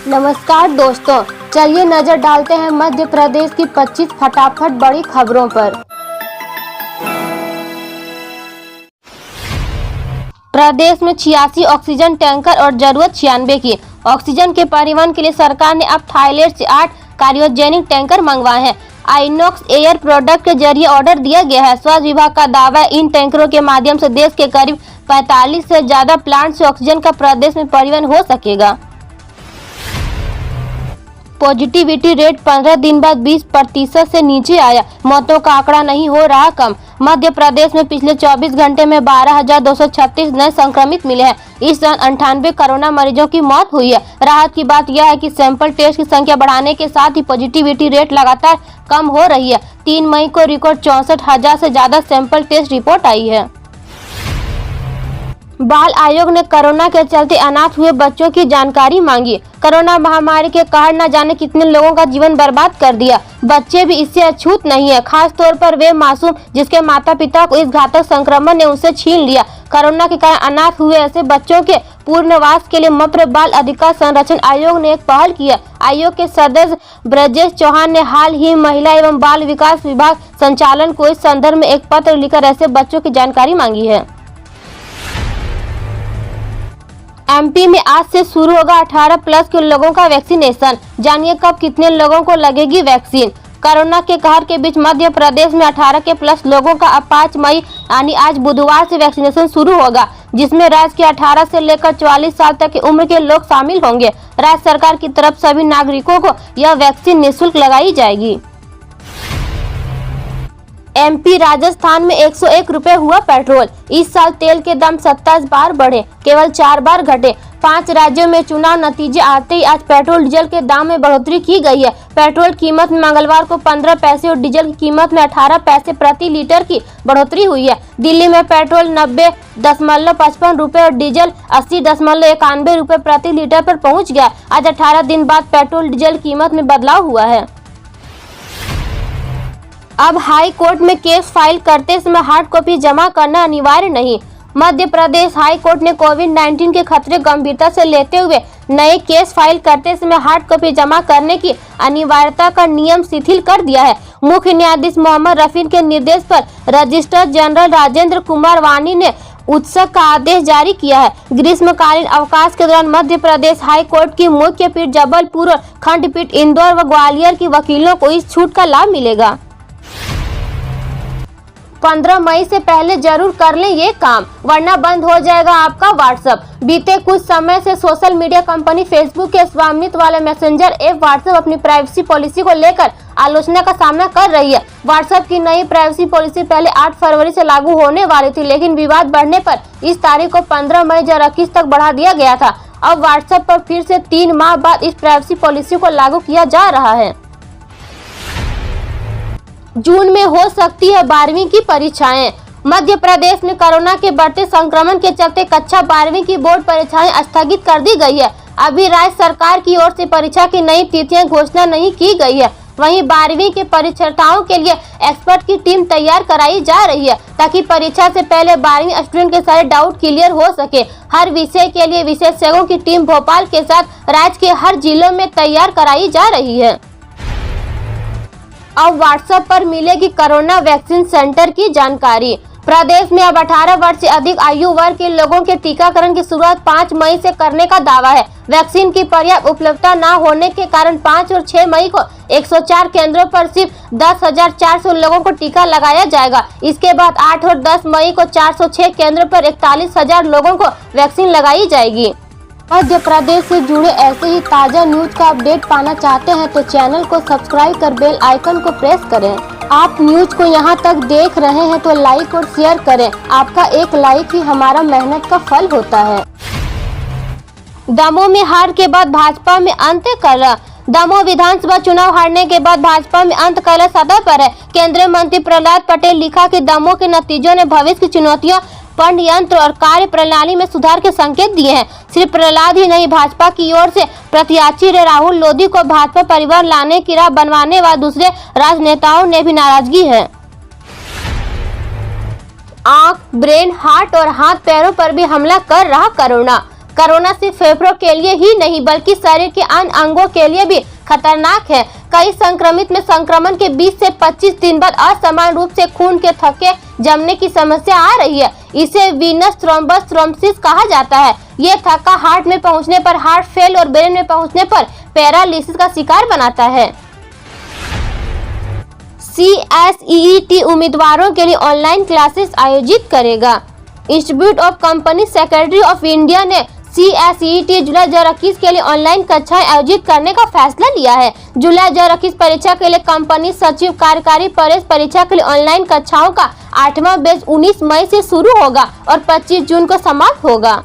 नमस्कार दोस्तों, चलिए नजर डालते हैं मध्य प्रदेश की 25 फटाफट बड़ी खबरों पर। प्रदेश में 86 ऑक्सीजन टैंकर और जरूरत 96 की। ऑक्सीजन के परिवहन के लिए सरकार ने अब थाईलैंड से 8 क्रायोजेनिक टैंकर मंगवाए हैं। आइनॉक्स एयर प्रोडक्ट के जरिए ऑर्डर दिया गया है। स्वास्थ्य विभाग का दावा है, इन टैंकरों के माध्यम से देश के करीब 45 से ज्यादा प्लांट से ऑक्सीजन का प्रदेश में परिवहन हो सकेगा। पॉजिटिविटी रेट 15 दिन बाद 20% से नीचे आया। मौतों का आंकड़ा नहीं हो रहा कम। मध्य प्रदेश में पिछले 24 घंटे में 12,236 नए संक्रमित मिले हैं। इस दौरान 98 कोरोना मरीजों की मौत हुई है। राहत की बात यह है कि सैंपल टेस्ट की संख्या बढ़ाने के साथ ही पॉजिटिविटी रेट लगातार कम हो रही है। 3 मई को रिकॉर्ड 64,000 से ज्यादा सैंपल टेस्ट रिपोर्ट आई है। बाल आयोग ने कोरोना के चलते अनाथ हुए बच्चों की जानकारी मांगी। कोरोना महामारी के कारण न जाने कितने लोगों का जीवन बर्बाद कर दिया। बच्चे भी इससे अछूत नहीं है, खास तौर पर वे मासूम जिसके माता पिता को इस घातक संक्रमण ने उनसे छीन लिया। कोरोना के कारण अनाथ हुए ऐसे बच्चों के पुनर्वास के लिए मप्र बाल अधिकार संरक्षण आयोग ने एक पहल की है। आयोग के सदस्य ब्रजेश चौहान ने हाल ही महिला एवं बाल विकास विभाग संचालन को इस संदर्भ में एक पत्र लिखकर ऐसे बच्चों की जानकारी मांगी है। एमपी में आज से शुरू होगा 18+ के लोगों का वैक्सीनेशन। जानिए कब कितने लोगों को लगेगी वैक्सीन। कोरोना के कहर के बीच मध्य प्रदेश में 18+ लोगों का अब 5 मई यानी आज बुधवार से वैक्सीनेशन शुरू होगा, जिसमें राज्य के 18 से लेकर 44 साल तक की उम्र के लोग शामिल होंगे। राज्य सरकार की तरफ सभी नागरिकों को यह वैक्सीन निःशुल्क लगाई जाएगी। एमपी राजस्थान में 101 रुपए हुआ पेट्रोल। इस साल तेल के दाम 27 बार बढ़े, केवल 4 बार घटे। 5 राज्यों में चुनाव नतीजे आते ही आज पेट्रोल डीजल के दाम में बढ़ोतरी की गई है। पेट्रोल कीमत में मंगलवार को 15 पैसे और डीजल की कीमत में 18 पैसे प्रति लीटर की बढ़ोतरी हुई है। दिल्ली में पेट्रोल 90.55 रुपए और डीजल 80.91 रुपए प्रति लीटर पर पहुंच गया। आज 18 दिन बाद पेट्रोल डीजल कीमत में बदलाव हुआ है। अब हाई कोर्ट में केस फाइल करते समय हार्ड कॉपी जमा करना अनिवार्य नहीं। मध्य प्रदेश हाई कोर्ट ने कोविड-19 के खतरे गंभीरता से लेते हुए नए केस फाइल करते समय हार्ड कॉपी जमा करने की अनिवार्यता का नियम शिथिल कर दिया है। मुख्य न्यायाधीश मोहम्मद रफीक के निर्देश पर रजिस्ट्रार जनरल राजेंद्र कुमार वानी ने उत्सव का आदेश जारी किया है। ग्रीष्मकालीन अवकाश के दौरान मध्य प्रदेश हाई कोर्ट की मुख्य पीठ जबलपुर और खंडपीठ इंदौर व ग्वालियर की वकीलों को इस छूट का लाभ मिलेगा। 15 मई से पहले जरूर कर लें ये काम, वरना बंद हो जाएगा आपका व्हाट्सएप। बीते कुछ समय से सोशल मीडिया कंपनी फेसबुक के स्वामित्व वाले मैसेंजर ऐप व्हाट्सएप अपनी प्राइवेसी पॉलिसी को लेकर आलोचना का सामना कर रही है। व्हाट्सएप की नई प्राइवेसी पॉलिसी पहले 8 फरवरी से लागू होने वाली थी, लेकिन विवाद बढ़ने पर इस तारीख को 15 मई 2021 तक बढ़ा दिया गया था। अब व्हाट्सएप पर फिर से 3 माह बाद इस प्राइवेसी पॉलिसी को लागू किया जा रहा है। जून में हो सकती है 12वीं की परीक्षाएं। मध्य प्रदेश में कोरोना के बढ़ते संक्रमण के चलते कक्षा 12वीं की बोर्ड परीक्षाएं स्थगित कर दी गई है। अभी राज्य सरकार की ओर से परीक्षा की नई तिथियां घोषणा नहीं की गई है। वहीं 12वीं के परीक्षार्थियों के लिए एक्सपर्ट की टीम तैयार कराई जा रही है, ताकि परीक्षा से पहले 12वीं स्टूडेंट के सारे डाउट क्लियर हो सके। हर विषय के लिए विशेषज्ञों की टीम भोपाल के साथ राज्य के हर जिलों में तैयार कराई जा रही है। अब व्हाट्सएप पर मिलेगी कोरोना वैक्सीन सेंटर की जानकारी। प्रदेश में अब 18 वर्ष से अधिक आयु वर्ग के लोगों के टीकाकरण की शुरुआत 5 मई से करने का दावा है। वैक्सीन की पर्याप्त उपलब्धता न होने के कारण 5 और 6 मई को 104 केंद्रों पर सिर्फ 10,400 लोगों को टीका लगाया जाएगा। इसके बाद 8 और 10 मई को 406 केंद्रों पर 41,000 लोगों को वैक्सीन लगाई जाएगी। मध्य प्रदेश से जुड़े ऐसे ही ताज़ा न्यूज का अपडेट पाना चाहते हैं तो चैनल को सब्सक्राइब कर बेल आइकन को प्रेस करें। आप न्यूज को यहां तक देख रहे हैं तो लाइक और शेयर करें। आपका एक लाइक ही हमारा मेहनत का फल होता है। दमोह में हार के बाद भाजपा में अंत कलह। दमोह विधानसभा चुनाव हारने के बाद भाजपा में अंत कलह सतह पर है। केंद्रीय मंत्री प्रहलाद पटेल लिखा कि दमोह के नतीजों ने भविष्य की चुनौतियों, फंड यंत्र और कार्य प्रणाली में सुधार के संकेत दिए हैं। सिर्फ प्रहलाद ही नहीं, भाजपा की ओर से प्रत्याशी राहुल लोधी को भाजपा परिवार लाने की राह बनवाने वाले दूसरे राजनेताओं ने भी नाराजगी है। आंख, ब्रेन, हार्ट और हाथ पैरों पर भी हमला कर रहा कोरोना। कोरोना सिर्फ फेफड़ों के लिए ही नहीं बल्कि शरीर के अन्य अंगों के लिए भी खतरनाक है। कई संक्रमित में संक्रमण के 20 से 25 दिन बाद असमान रूप से खून के थक्के जमने की समस्या आ रही है। इसे वीनस थ्रोम्बस थ्रोम्बोसिस कहा जाता है। ये थक्का हार्ट में पहुंचने पर हार्ट फेल और ब्रेन में पहुंचने पर पैरालिसिस का शिकार बनाता है। CSEET उम्मीदवारों के लिए ऑनलाइन क्लासेस आयोजित करेगा। Institute of company secretary of India ने CSEET जुलाई 2021 के लिए ऑनलाइन कक्षाएं आयोजित करने का फैसला लिया है। जुलाई 2021 परीक्षा के लिए कंपनी सचिव कार्यकारी प्रवेश परीक्षा के लिए ऑनलाइन कक्षाओं का 8वां बैच 19 मई से शुरू होगा और 25 जून को समाप्त होगा।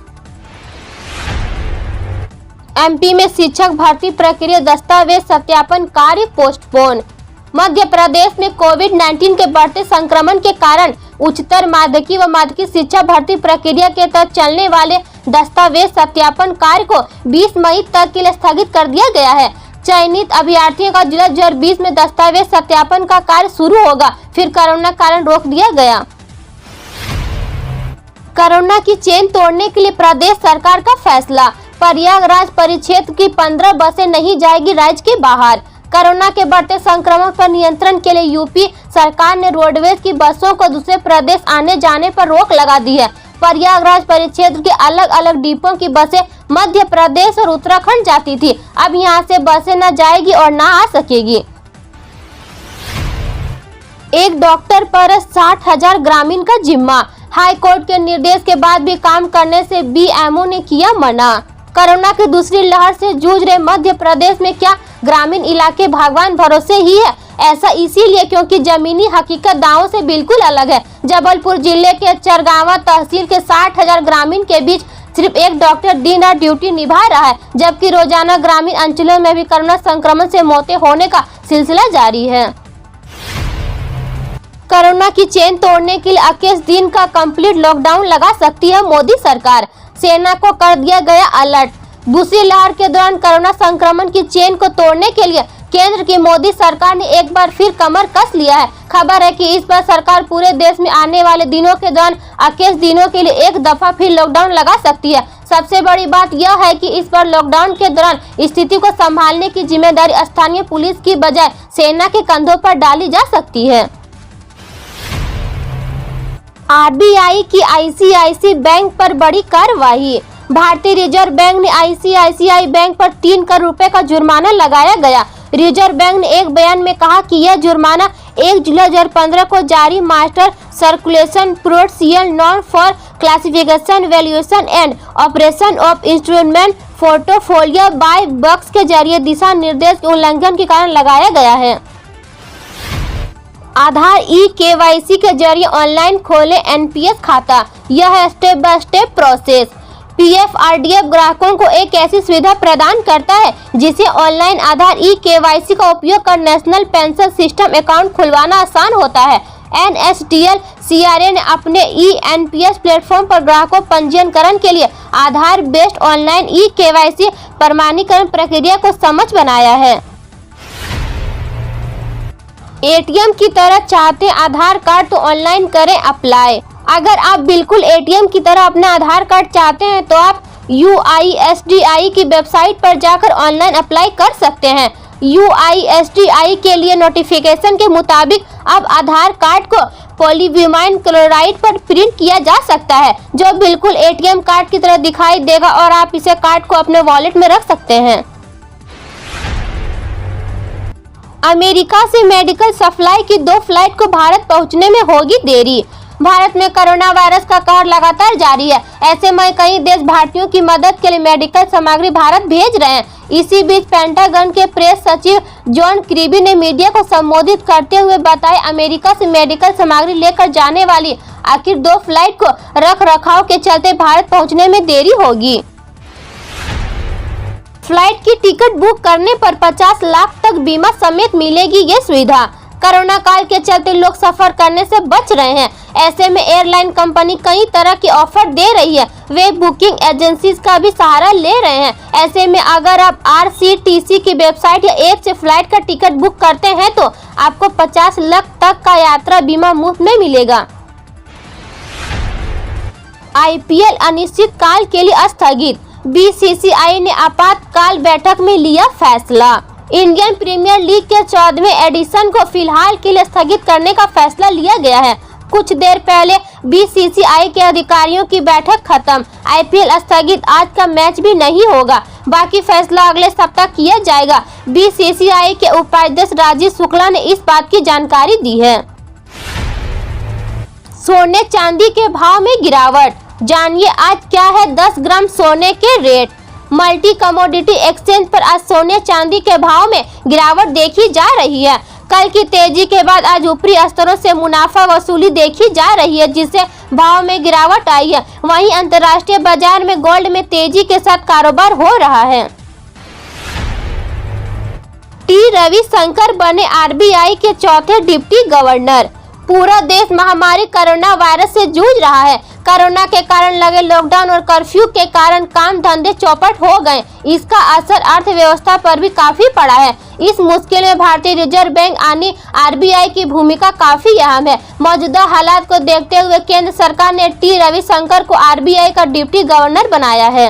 MP में शिक्षक भर्ती प्रक्रिया दस्तावेज सत्यापन कार्य पोस्टपोन। मध्य प्रदेश में कोविड-19 के बढ़ते संक्रमण के कारण उच्चतर माध्यमिक व माध्यमिक शिक्षा भर्ती प्रक्रिया के तहत चलने वाले दस्तावेज सत्यापन कार्य को 20 मई तक के लिए स्थगित कर दिया गया है। चयनित अभ्यर्थियों का जुलाई 2020 में दस्तावेज सत्यापन का कार्य शुरू होगा, फिर कोरोना कारण रोक दिया गया। कोरोना की चेन तोड़ने के लिए प्रदेश सरकार का फैसला। प्रयागराज परिक्षेत्र की 15 बसें नहीं जाएगी राज्य के बाहर। कोरोना के बढ़ते संक्रमण पर नियंत्रण के लिए यूपी सरकार ने रोडवेज की बसों को दूसरे प्रदेश आने जाने पर रोक लगा दी है। प्रयागराज परिक्षेत्र के अलग अलग डिपों की बसें मध्य प्रदेश और उत्तराखंड जाती थी, अब यहां से बसें न जाएगी और न आ सकेगी। एक डॉक्टर पर 60,000 ग्रामीण का जिम्मा। हाई कोर्ट के निर्देश के बाद भी काम करने से BMO ने किया मना। कोरोना की दूसरी लहर से जूझ रहे मध्य प्रदेश में क्या ग्रामीण इलाके भगवान भरोसे ही है? ऐसा इसीलिए क्योंकि जमीनी हकीकत दावों से बिल्कुल अलग है। जबलपुर जिले के चरगावा तहसील के 60,000 ग्रामीण के बीच सिर्फ एक डॉक्टर दिन रात ड्यूटी निभा रहा है, जबकि रोजाना ग्रामीण अंचलों में भी कोरोना संक्रमण से मौतें होने का सिलसिला जारी है। कोरोना की चेन तोड़ने के लिए 21 दिन का कंप्लीट लॉकडाउन लगा सकती है मोदी सरकार। सेना को कर दिया गया अलर्ट। दूसरी लहर के दौरान कोरोना संक्रमण की चेन को तोड़ने के लिए केंद्र की मोदी सरकार ने एक बार फिर कमर कस लिया है। खबर है कि इस बार सरकार पूरे देश में आने वाले दिनों के दौरान 21 दिनों के लिए एक दफा फिर लॉकडाउन लगा सकती है। सबसे बड़ी बात यह है कि इस बार लॉकडाउन के दौरान स्थिति को संभालने की जिम्मेदारी स्थानीय पुलिस की बजाय सेना के कंधों पर डाली जा सकती है। RBI की ICICI बैंक पर बड़ी कार्रवाई। भारतीय रिजर्व बैंक ने ICICI बैंक पर 3 करोड़ रुपए का जुर्माना लगाया गया। रिजर्व बैंक ने एक बयान में कहा कि यह जुर्माना 1 जुलाई 2015 को जारी master circulation prudential norm for classification valuation and operation of instrument portfolio by banks के जरिए दिशा निर्देश के उल्लंघन के कारण लगाया गया है। आधार eKYC के जरिए ऑनलाइन खोले NPS खाता। यह है step by step process. PFRDF ग्राहकों को एक ऐसी सुविधा प्रदान करता है जिसे ऑनलाइन आधार eKYC का उपयोग कर नेशनल पेंशन सिस्टम अकाउंट खुलवाना आसान होता है। NSDL CRA ने अपने eNPS प्लेटफॉर्म पर ग्राहकों पंजीकरण के लिए आधार बेस्ड ऑनलाइन eKYC प्रमाणीकरण प्रक्रिया को समझ बनाया है। ATM की तरह चाहते आधार कार्ड तो ऑनलाइन करें अप्लाई। अगर आप बिल्कुल ATM की तरह अपना आधार कार्ड चाहते हैं तो आप UISDI की वेबसाइट पर जाकर ऑनलाइन अप्लाई कर सकते हैं। UISDI के लिए नोटिफिकेशन के मुताबिक अब आधार कार्ड को पॉलीविनाइल क्लोराइड पर प्रिंट किया जा सकता है, जो बिल्कुल ATM कार्ड की तरह दिखाई देगा और आप इसे कार्ड को अपने वॉलेट में रख सकते हैं। अमेरिका से मेडिकल सप्लाई की 2 फ्लाइट को भारत पहुंचने में होगी देरी। भारत में कोरोना वायरस का कहर लगातार जारी है। ऐसे में कई देश भारतीयों की मदद के लिए मेडिकल सामग्री भारत भेज रहे हैं। इसी बीच पेंटागन के प्रेस सचिव जॉन किर्बी ने मीडिया को संबोधित करते हुए बताया, अमेरिका से मेडिकल सामग्री लेकर जाने वाली आखिर 2 फ्लाइट को रख रखाव के चलते भारत पहुँचने में देरी होगी। फ्लाइट की टिकट बुक करने पर 50 लाख तक बीमा समेत मिलेगी ये सुविधा। कोरोना काल के चलते लोग सफर करने से बच रहे हैं। ऐसे में एयरलाइन कंपनी कई तरह की ऑफर दे रही है। वे बुकिंग एजेंसीज का भी सहारा ले रहे हैं। ऐसे में अगर आप RCTC की वेबसाइट या ऐप से फ्लाइट का टिकट बुक करते हैं तो आपको 50 लाख तक का यात्रा बीमा मुफ्त में मिलेगा। IPL अनिश्चित काल के लिए स्थगित। बीसीसीआई ने आपातकाल बैठक में लिया फैसला। इंडियन प्रीमियर लीग के 14वें एडिशन को फिलहाल के लिए स्थगित करने का फैसला लिया गया है। कुछ देर पहले बीसीसीआई के अधिकारियों की बैठक खत्म। आईपीएल स्थगित, आज का मैच भी नहीं होगा, बाकी फैसला अगले सप्ताह किया जाएगा। बीसीसीआई के उपाध्यक्ष राजीव शुक्ला ने इस बात की जानकारी दी है। सोने चांदी के भाव में गिरावट, जानिए आज क्या है 10 ग्राम सोने के रेट। मल्टी कमोडिटी एक्सचेंज पर आज सोने चांदी के भाव में गिरावट देखी जा रही है। कल की तेजी के बाद आज ऊपरी स्तरों से मुनाफा वसूली देखी जा रही है, जिससे भाव में गिरावट आई है। वहीं अंतर्राष्ट्रीय बाजार में गोल्ड में तेजी के साथ कारोबार हो रहा है। टी रविशंकर बने आरबीआई के चौथे डिप्टी गवर्नर। पूरा देश महामारी कोरोना वायरस से जूझ रहा है। कोरोना के कारण लगे लॉकडाउन और कर्फ्यू के कारण काम धंधे चौपट हो गए। इसका असर अर्थव्यवस्था पर भी काफी पड़ा है। इस मुश्किल में भारतीय रिजर्व बैंक यानी आरबीआई की भूमिका काफी अहम है। मौजूदा हालात को देखते हुए केंद्र सरकार ने टी रविशंकर को आरबीआई का डिप्टी गवर्नर बनाया है।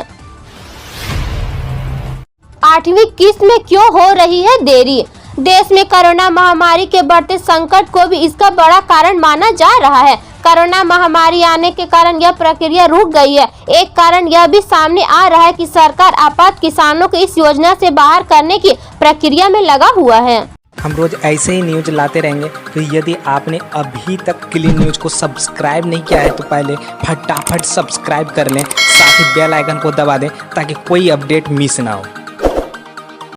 8वीं किस्त में क्यों हो रही है देरी? देश में कोरोना महामारी के बढ़ते संकट को भी इसका बड़ा कारण माना जा रहा है। कोरोना महामारी आने के कारण यह प्रक्रिया रुक गई है। एक कारण यह भी सामने आ रहा है कि सरकार आपात किसानों को इस योजना से बाहर करने की प्रक्रिया में लगा हुआ है। हम रोज ऐसे ही न्यूज लाते रहेंगे, तो यदि आपने अभी तक क्लीन न्यूज को सब्सक्राइब नहीं किया है तो पहले फटाफट सब्सक्राइब कर लें, साथ ही बेल आइकन को दबा दें ताकि कोई अपडेट मिस ना हो।